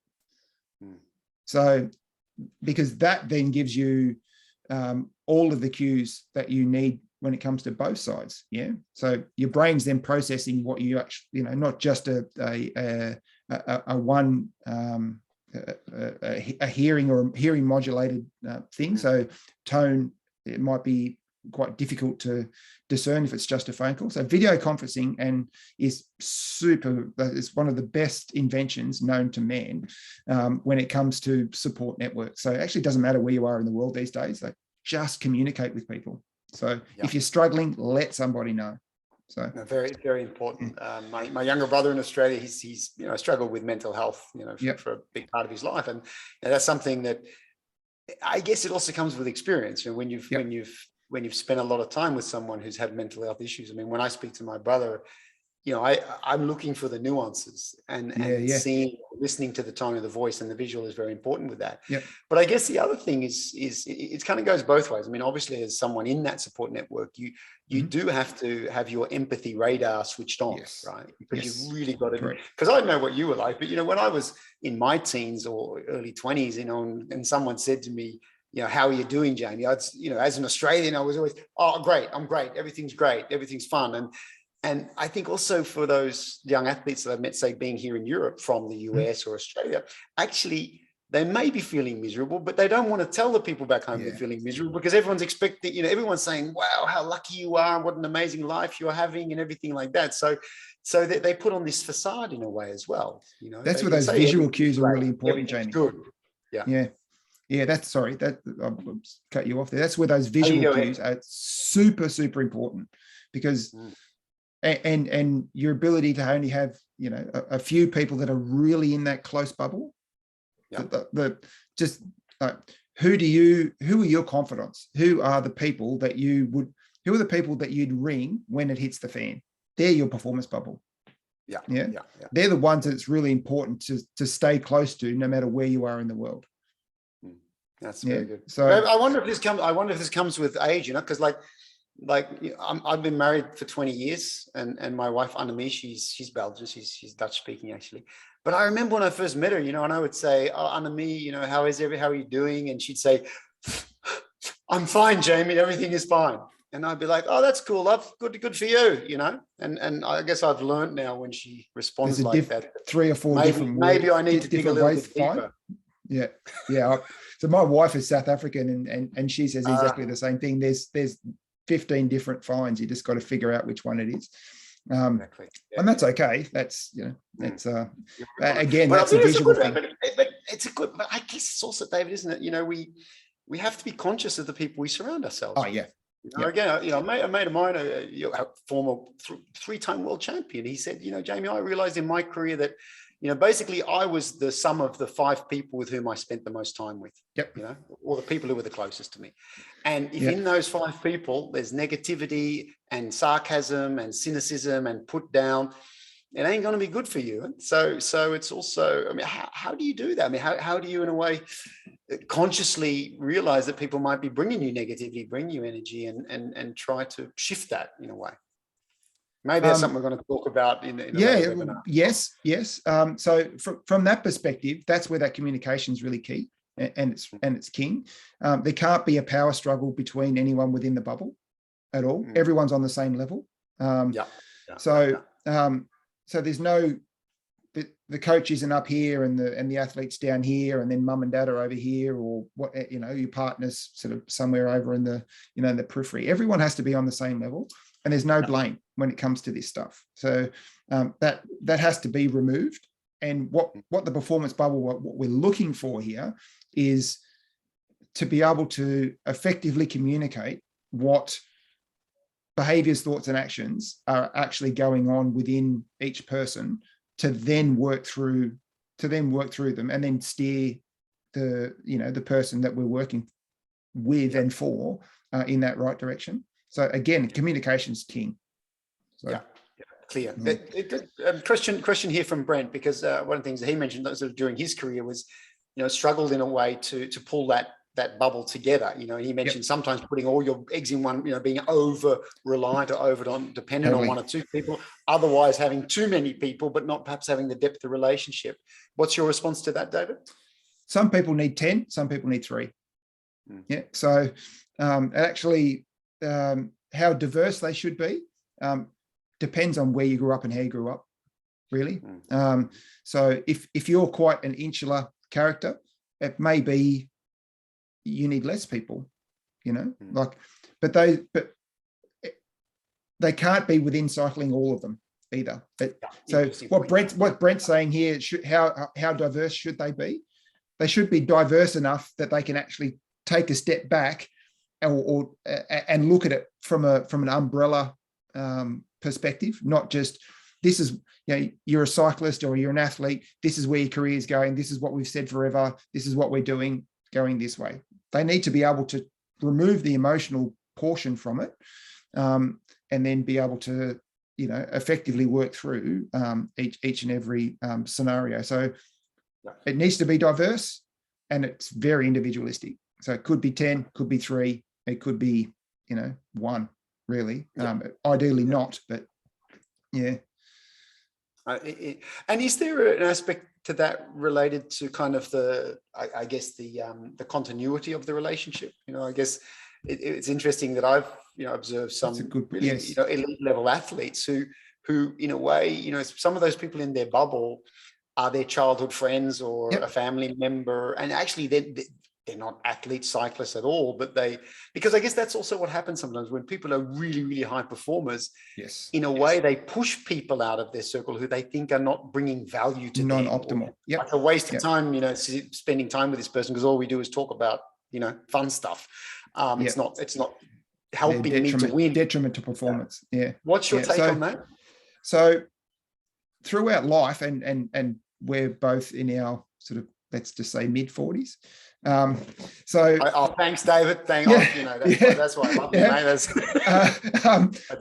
So, because that then gives you all of the cues that you need when it comes to both sides. Yeah. So your brain's then processing what you actually, not just a a hearing or hearing modulated thing. So tone, it might be quite difficult to discern if it's just a phone call. So video conferencing is it's one of the best inventions known to man when it comes to support networks. So it actually doesn't matter where you are in the world these days, like just communicate with people. So if you're struggling, let somebody know. So very, very important. My younger brother in Australia, he's struggled with mental health, for a big part of his life, and that's something that I guess it also comes with experience. When you've spent a lot of time with someone who's had mental health issues. I mean, when I speak to my brother, I'm looking for the nuances and seeing, listening to the tone of the voice, and the visual is very important with that. But I guess the other thing is it kind of goes both ways. I mean, obviously, as someone in that support network, you do have to have your empathy radar switched on, right? Because you've really got to. Because I know what you were like, but when I was in my teens or early 20s, and someone said to me, how are you doing, Jamie? As an Australian, I was always, oh, great, I'm great, everything's great, everything's fun. And I think also for those young athletes that I've met, say, being here in Europe from the US or Australia, actually, they may be feeling miserable, but they don't want to tell the people back home they're feeling miserable, because everyone's expecting, everyone's saying, wow, how lucky you are, what an amazing life you're having, and everything like that. So they put on this facade in a way as well. That's where those visual cues are really important, Jamie. Good. Yeah, I'll cut you off there. That's where those visual cues are super, super important, because and your ability to only have, a few people that are really in that close bubble. Who are your confidants? Who are the people that you'd ring when it hits the fan? They're your performance bubble. They're the ones that it's really important to stay close to, no matter where you are in the world. That's very good. So I wonder if this comes with age, because I've been married for 20 years, and my wife Annemie, she's Belgian, she's Dutch speaking actually. But I remember when I first met her, and I would say, "Oh, Annemie, how are you doing?" And she'd say, "I'm fine, Jamie. Everything is fine." And I'd be like, "Oh, that's cool. That's good for you." And I guess I've learned now, when she responds like that, 3 or 4 different maybe I need to dig a little bit deeper. Yeah. So my wife is South African, and she says exactly the same thing. There's 15 different fines. You just got to figure out which one it is. Exactly. And that's okay. That's again, that's a visual thing. But it's a good. But I guess it's also, David, isn't it? We have to be conscious of the people we surround ourselves with. Again, a mate of mine, a former 3-time world champion, he said, Jamie, I realized in my career that, basically I was the sum of the 5 people with whom I spent the most time with, or the people who were the closest to me. And if in those 5 people, there's negativity and sarcasm and cynicism and put down, it ain't going to be good for you. So it's also, I mean, how do you do that? I mean, how do you, in a way, consciously realize that people might be bringing you negativity, bring you energy, and try to shift that in a way? Maybe that's something we're going to talk about in the webinar. Yes. So from that perspective, that's where that communication is really key, and it's king. There can't be a power struggle between anyone within the bubble at all. Everyone's on the same level. So there's no, the coach isn't up here and the athletes down here, and then mum and dad are over here, or what, your partner's sort of somewhere over in the the periphery. Everyone has to be on the same level, and there's no blame when it comes to this stuff. So that has to be removed. And what the performance bubble, what we're looking for here is to be able to effectively communicate what behaviors, thoughts, and actions are actually going on within each person, to then work through them, and then steer the person that we're working with and for in that right direction. So again, communication's king. So. Clear. Question here from Brent, because one of the things that he mentioned sort of during his career was, struggled in a way to pull that bubble together. He mentioned sometimes putting all your eggs in one, being over reliant or over dependent on 1 or 2 people, otherwise having too many people, but not perhaps having the depth of relationship. What's your response to that, David? Some people need 10, some people need 3. So actually how diverse they should be depends on where you grew up and how you grew up, really. So if you're quite an insular character, it may be you need less people, but they can't be within cycling, all of them either. So what Brent's saying here, how diverse should they be? They should be diverse enough that they can actually take a step back and look at it from an umbrella perspective, not just this is, you're a cyclist or you're an athlete, this is where your career is going, this is what we've said forever, this is what we're doing, going this way. They need to be able to remove the emotional portion from it, and then be able to, effectively work through each and every scenario. So it needs to be diverse, and it's very individualistic. So it could be 10, could be 3, it could be, 1, really. Ideally not, but yeah. And is there an aspect to that related to kind of the continuity of the relationship? I guess it's interesting that I've observed some really elite level athletes who in a way, some of those people in their bubble are their childhood friends or a family member, and actually they're not athlete cyclists at all, but because I guess that's also what happens sometimes when people are really, really high performers. Yes. In a way, they push people out of their circle who they think are not bringing value to them. Non-optimal. Like a waste of time, spending time with this person because all we do is talk about, fun stuff. It's not helping me to win. Detriment to performance. Yeah. What's your take on that? So throughout life, and we're both in our sort of, let's just say, mid-40s. Thanks, David. That's why I love you, mate.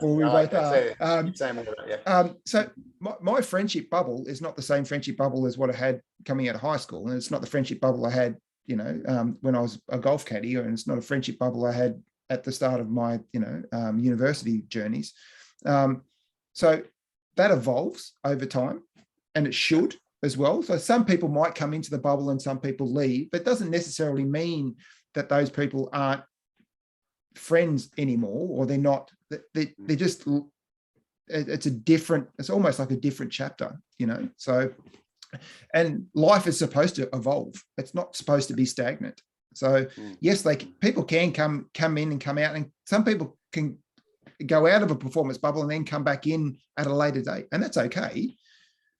Well, we both are. So my friendship bubble is not the same friendship bubble as what I had coming out of high school, and it's not the friendship bubble I had, when I was a golf caddy, and it's not a friendship bubble I had at the start of my, university journeys. So that evolves over time, and it should as well. So some people might come into the bubble and some people leave, but it doesn't necessarily mean that those people aren't friends anymore, or they're not, they're just, it's almost like a different chapter, So, and life is supposed to evolve. It's not supposed to be stagnant. So yes, people can come in and come out, and some people can go out of a performance bubble and then come back in at a later date, and that's okay.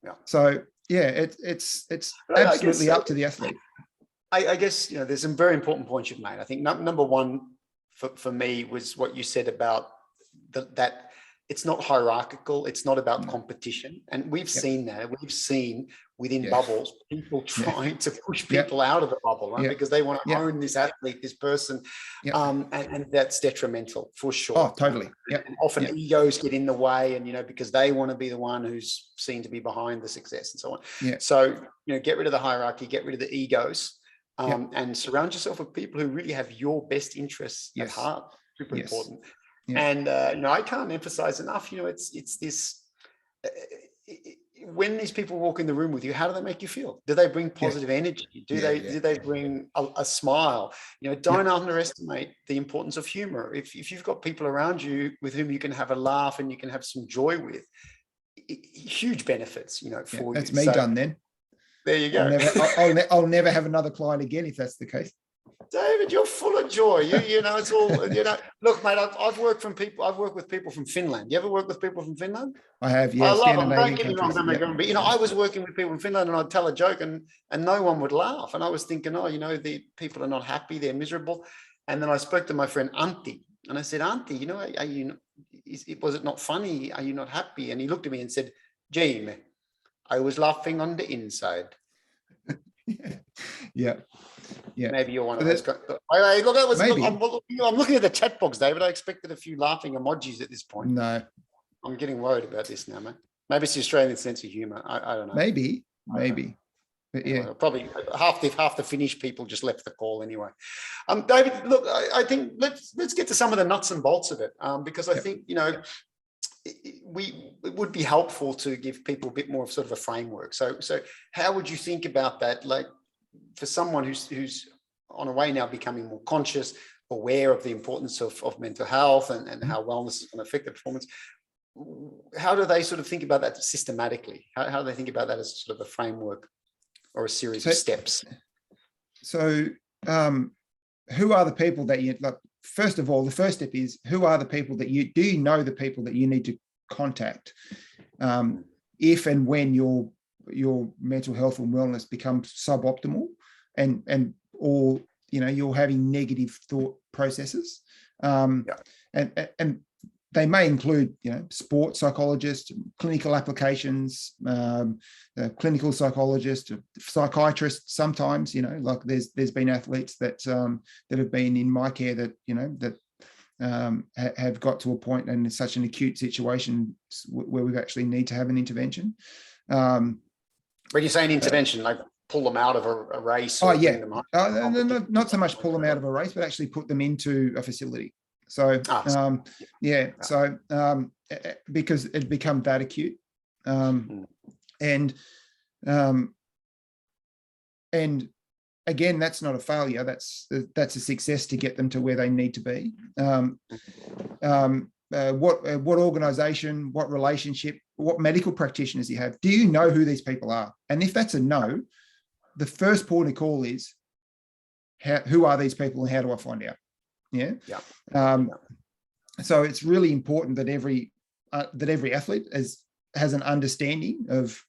Yeah. So yeah, it's absolutely up to the athlete. I guess there's some very important points you've made. I think number one for me was what you said about that it's not hierarchical, it's not about competition, and we've seen that. We've seen within bubbles people trying to push people out of the bubble, right? Because they want to own this athlete, this person, and that's detrimental for sure. Oh, totally. And often egos get in the way, and because they want to be the one who's seen to be behind the success and so on. So get rid of the hierarchy, get rid of the egos, and surround yourself with people who really have your best interests at heart. Super important. And I can't emphasize enough, it's this, when these people walk in the room with you, how do they make you feel? Do they bring positive energy? Do they bring a smile? Don't underestimate the importance of humor. If you've got people around you with whom you can have a laugh and you can have some joy with, huge benefits, for you. That's me done then. There you go. I'll never have another client again if that's the case. David, you're full of joy. It's all, look, mate, I've worked with people from Finland. You ever work with people from Finland? I have, yeah. I love them. Don't get me wrong, but I was working with people from Finland and I'd tell a joke and no one would laugh. And I was thinking, the people are not happy, they're miserable. And then I spoke to my friend Antti and I said, Antti, was it not funny? Are you not happy? And he looked at me and said, Jamie, I was laughing on the inside. Yeah. Maybe you're one of those guys. I'm looking at the chat box, David. I expected a few laughing emojis at this point. No. I'm getting worried about this now, man. Maybe it's the Australian sense of humor. I don't know. Maybe. But yeah. Probably half the Finnish people just left the call anyway. David, look, I think let's get to some of the nuts and bolts of it, because I think, it would be helpful to give people a bit more of sort of a framework. So how would you think about that? Like for someone who's on a way now becoming more conscious, aware of the importance of mental health and how wellness is going to affect their performance, how do they sort of think about that systematically? How do they think about that as sort of a framework or a series of steps? So who are the people that you like? First of all, the first step is, who are the people that you know the people that you need to contact if and when your mental health and wellness becomes suboptimal and or you're having negative thought processes, and they may include sports psychologists, clinical applications, clinical psychologists, psychiatrists. Sometimes like there's been athletes that have been in my care that have got to a point, and it's such an acute situation where we actually need to have an intervention. When you say an intervention, like pull them out of a race? Or bring them up? No, not so much pull them out of a race, but actually put them into a facility. So because it become that acute, and again, that's not a failure. That's a success to get them to where they need to be. What organisation, what relationship, what medical practitioners you have? Do you know who these people are? And if that's a no, the first port of call is, who are these people and how do I find out? So it's really important that every athlete has an understanding of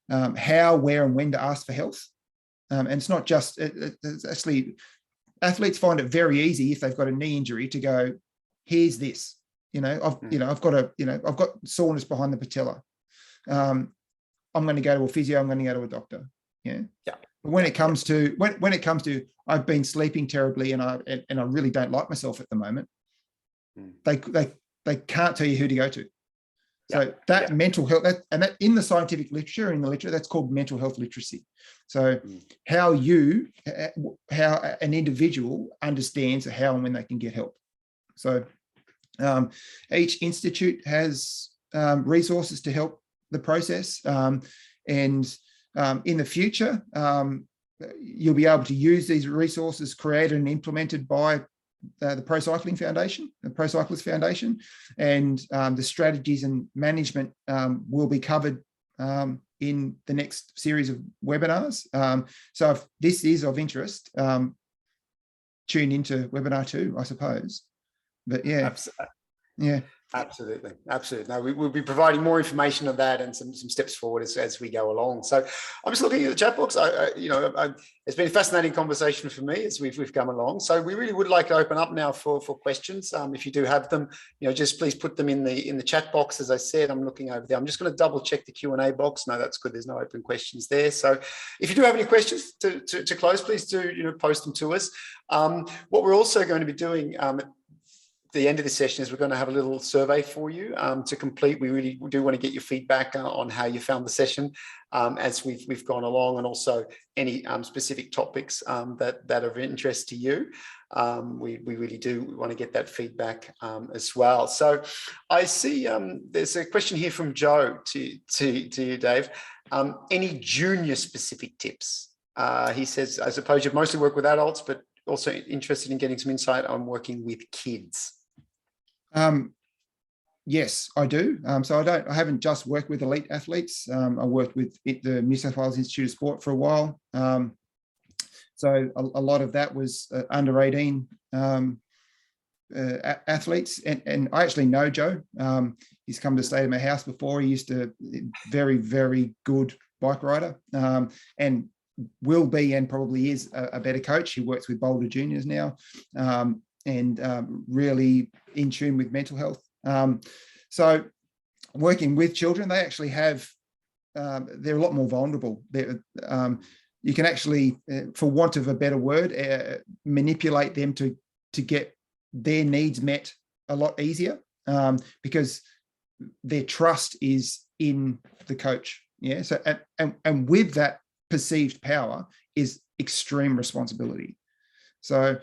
how, where, and when to ask for help. And it's not just it's actually, athletes find it very easy if they've got a knee injury to go, here's this. I've got soreness behind the patella. I'm going to go to a physio. I'm going to go to a doctor. But when it comes to I've been sleeping terribly and I really don't like myself at the moment, they can't tell you who to go to. So mental health, that in the scientific literature, that's called mental health literacy. So how an individual understands how and when they can get help. So each institute has resources to help the process, and in the future, you'll be able to use these resources created and implemented by the Pro Cycling Foundation, the Pro Cyclist Foundation, and the strategies and management will be covered in the next series of webinars. So if this is of interest, tune into webinar 2, I suppose. But Absolutely. No, we'll be providing more information on that and some steps forward as we go along. So I'm just looking at the chat box. It's been a fascinating conversation for me as we've come along. So we really would like to open up now for questions. If you do have them, just please put them in the chat box. As I said, I'm looking over there. I'm just going to double check the Q&A box. No, that's good. There's no open questions there. So if you do have any questions to close, please do post them to us. What we're also going to be doing the end of the session is we're going to have a little survey for you to complete. We really do want to get your feedback on how you found the session as we've gone along, and also any specific topics that are of interest to you. We really do want to get that feedback as well. So I see there's a question here from Joe to you, Dave. Any junior specific tips? He says, I suppose you've mostly worked with adults, but also interested in getting some insight on working with kids. Yes, I do. So I haven't just worked with elite athletes. I worked with the New South Wales Institute of Sport for a while. So a lot of that was under 18 athletes. And I actually know Joe. He's come to stay at my house before. He used to very, very good bike rider, and will be and probably is a better coach. He works with Boulder Juniors now. And really in tune with mental health. So working with children, they actually have, they're a lot more vulnerable. You can actually, for want of a better word, manipulate them to get their needs met a lot easier, because their trust is in the coach. Yeah. So, and with that perceived power is extreme responsibility. So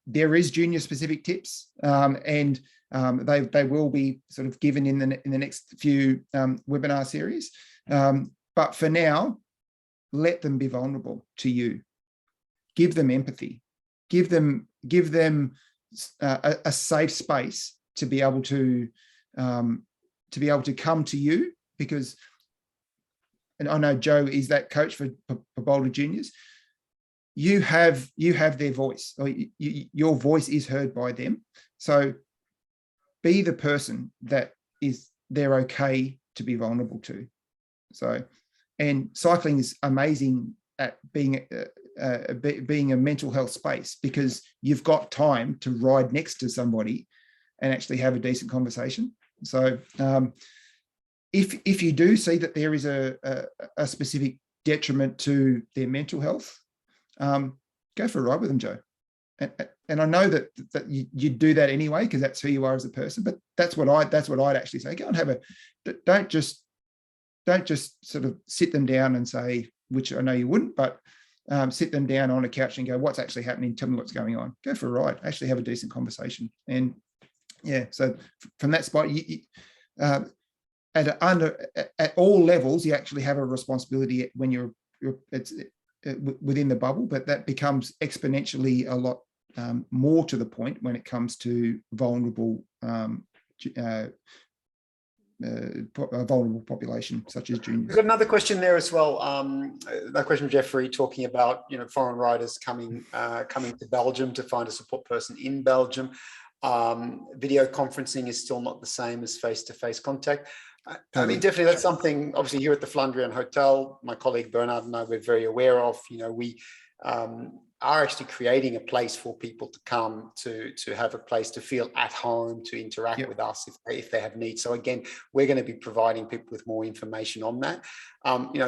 there is junior specific tips, and they will be sort of given in the next few webinar series. But for now, let them be vulnerable to you. Give them empathy. Give them a safe space to be able to come to you, because, and I know Joe is that coach for Boulder Juniors. You have their voice, or your voice is heard by them. So be the person that they're okay to be vulnerable to. So, and cycling is amazing at being a mental health space, because you've got time to ride next to somebody and actually have a decent conversation. So if you do see that there is a specific detriment to their mental health, go for a ride with them, Joe. And I know that you do that anyway, because that's who you are as a person. But that's what I'd actually say. Go and have don't just sort of sit them down and say, which I know you wouldn't, but sit them down on a couch and go, what's actually happening? Tell me what's going on. Go for a ride. Actually have a decent conversation. And yeah, so from that spot, at all levels, you actually have a responsibility when you're within the bubble, but that becomes exponentially a lot more to the point when it comes to vulnerable population such as juniors. We've got another question there as well. That question from Jeffrey, talking about foreign riders coming to Belgium to find a support person in Belgium. Video conferencing is still not the same as face-to-face contact. I mean, definitely that's something, obviously here at the Flandrian Hotel, my colleague Bernard and I, we're very aware of. We are actually creating a place for people to come to have a place to feel at home, to interact with us if they have needs. So again, we're going to be providing people with more information on that.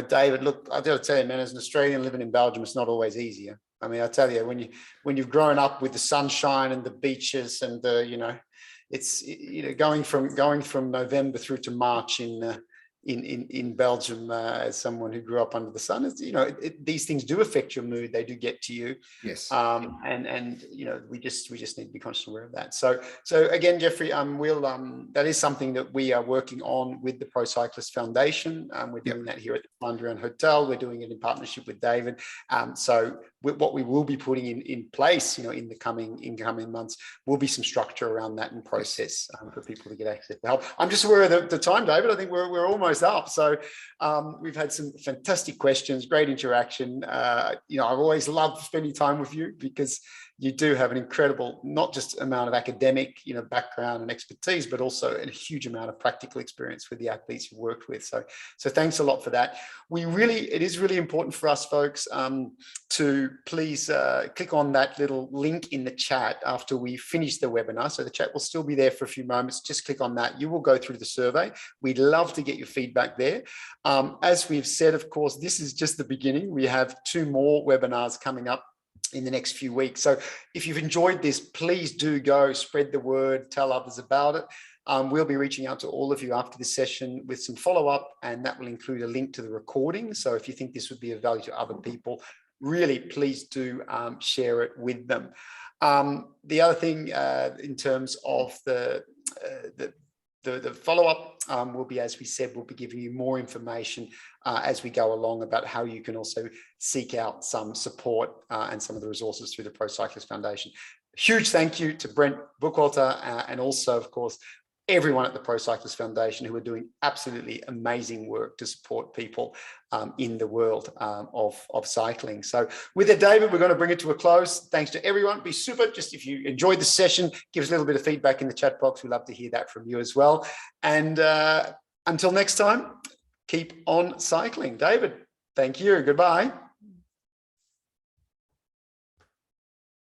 David, look, I've got to tell you, man, as an Australian living in Belgium, it's not always easier. I mean, I tell you, when you've grown up with the sunshine and the beaches and the, it's going from November through to March in Belgium, as someone who grew up under the sun, is these things do affect your mood. They do get to you. Yes. And we just need to be consciously aware of that. So again, Jeffrey, that is something that we are working on with the Pro Cyclist Foundation. We're doing that here at the Flandrian Hotel. We're doing it in partnership with David. So what we will be putting in place, in the coming months, will be some structure around that and process for people to get access to help. I'm just aware of the time, David. I think we're almost up. So we've had some fantastic questions, great interaction. I've always loved spending time with you, because you do have an incredible, not just amount of academic, background and expertise, but also a huge amount of practical experience with the athletes you've worked with. So thanks a lot for that. It is really important for us, folks, to please click on that little link in the chat after we finish the webinar. So the chat will still be there for a few moments. Just click on that. You will go through the survey. We'd love to get your feedback there. As we've said, of course, this is just the beginning. We have 2 more webinars coming up in the next few weeks. So if you've enjoyed this, please do go spread the word, tell others about it. We'll be reaching out to all of you after this session with some follow-up, and that will include a link to the recording. So if you think this would be of value to other people, really, please do share it with them. The other thing in terms of the follow-up will be, as we said, we'll be giving you more information as we go along about how you can also seek out some support and some of the resources through the Pro Cyclist Foundation. Huge thank you to Brent Buchholter and also, of course, everyone at the Pro Cyclist Foundation who are doing absolutely amazing work to support people in the world of cycling. So with that, David, we're going to bring it to a close. Thanks to everyone. Be super. Just if you enjoyed the session, give us a little bit of feedback in the chat box. We'd love to hear that from you as well. And until next time, keep on cycling. David, thank you. Goodbye.